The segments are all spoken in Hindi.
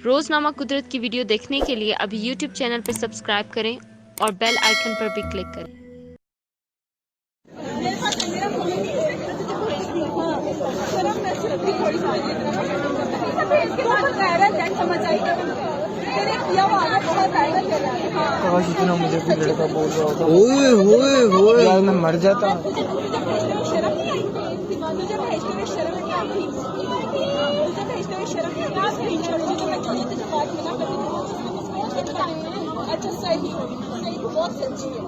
रोजनामा कुदरत की वीडियो देखने के लिए अभी यूट्यूब चैनल पर सब्सक्राइब करें और बेल आइकन पर भी क्लिक करें। काश इतना मुझे भी लड़का बोल रहा होता। ओए होए होए यार मैं मर जाता। अच्छा सही सही बहुत सच्ची है।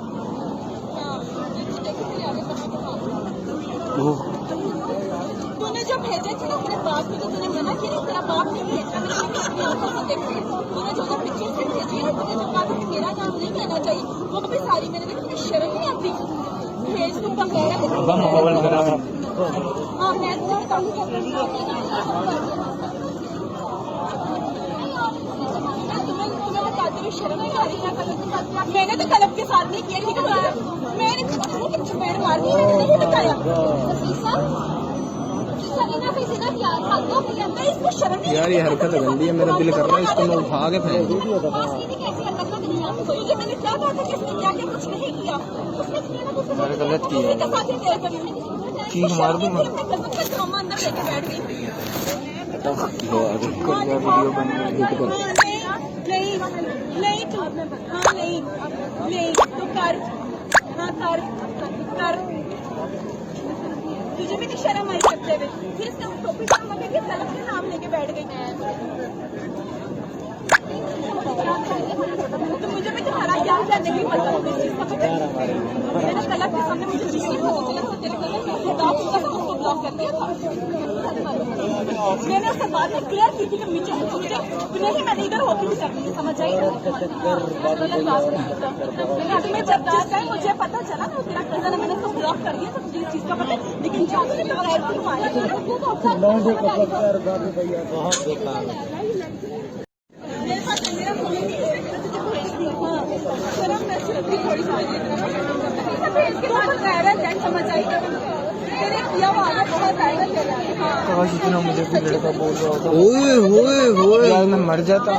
तूने जो भेजे थे ना अपने बाप को, तो तूने मना किया, तेरा बाप नहीं भेजा। मैंने अपनी आंखों से देखी। तूने जो पिक्चर भेजी है, तूने जो कहा था कि मेरा नाम नहीं कहना चाहिए, वो भी सारी मैंने देखी। मुझे शर्म नहीं आती। फेसबुक पर कह रहा था। हाँ मैं तुम्हें बताती हूँ, शर्म नहीं आ रही। मैंने तो कलब के साथ नहीं किया, ठीक है। मैंने चुपेड़ मार दी, मैंने नहीं बताया। यार ये हरकत गंदी है, मेरा दिल कर रहा है इसको मैं उठा के फेंक दूं। मैंने क्या कहा था कि इसने क्या कुछ नहीं किया। मैंने गलत किया, चीख मार दूं मैं। अंदर लेके बैठ गई। वीडियो बन नहीं नहीं तू हाँ नहीं तू कर हाँ कर तुझे भी नहीं शर्म आई करते हुए। फिर इसका टोपी के गलत के नाम लेके बैठ गई। तो मुझे भी तुम्हारा क्या करने की पता होगी इस चीज का पता। मैंने गलत के सामने मुझे ब्लॉक कर दिया था। मैंने उससे बात में क्लियर की थी कि मुझे नहीं, मैं इधर होती भी सकती, समझ आई। मैं जब जिस टाइम मुझे पता चला ना तेरा कजन है, मैंने उसको ब्लॉक कर दिया। तो मुझे इस चीज का पता, लेकिन समझ आई। काश इतना मुझे भी लड़का बोल रहा होता। ओए होए होए यार मैं मर जाता।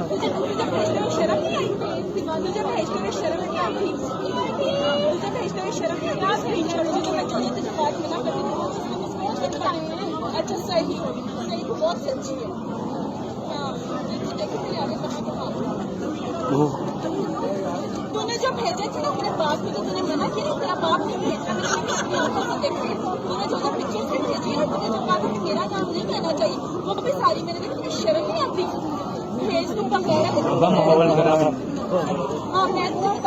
अच्छा सही सही बहुत सच्ची है। तूने जो भेजे थे ना अपने बाप को, तो तूने मना किया, तेरा बाप नहीं भेजा। मैंने अपनी आंखों से देखी। तूने जो पिक्चर भेजी है, तूने जो कहा था कि मेरा नाम नहीं कहना चाहिए, वो भी सारी मैंने देखी। मुझे शर्म नहीं आती। फेसबुक पर कह रहा था। हाँ मैं तुम्हें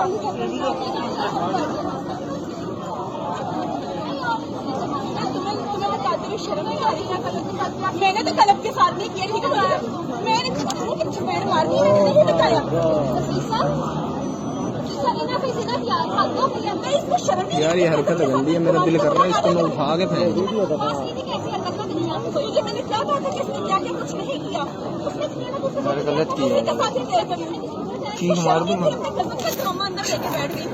बताती हूँ, शर्म नहीं आ रही। मैंने तो कलब के साथ नहीं किया, ठीक है। मैंने चुपेड़ मार दी, मैंने नहीं बताया। यार ये हरकत गंदी है, मेरा दिल कर रहा है इसको मैं उठा के फेंक दूं। मैंने क्या कहा था कि इसने क्या कुछ नहीं किया। मैंने गलत किया, चीख मार दूं मैं। अंदर लेके बैठ गई।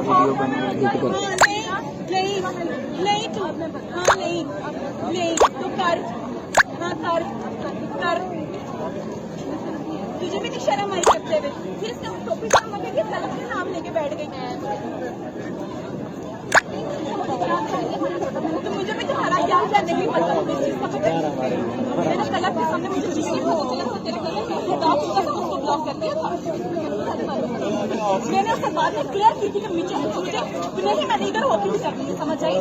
वीडियो बन नहीं तू हाँ नहीं तू कर हाँ कर तुझे भी नहीं शर्म आई करते हुए। फिर इसका टोपी के गलत के नाम लेके बैठ गई। तो मुझे भी तुम्हारा क्या करने की पता होगी इस चीज का पता। मैंने गलत के सामने मुझे ब्लॉक कर दिया था। मैंने उससे बात में क्लियर की थी कि मुझे नहीं, मैं इधर होती भी सकती, समझ आई।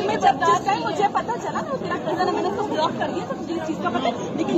मैं जब जिस टाइम मुझे पता चला ना तेरा कजन है, मैंने उसको ब्लॉक कर दिया। तो मुझे इस चीज का पता, लेकिन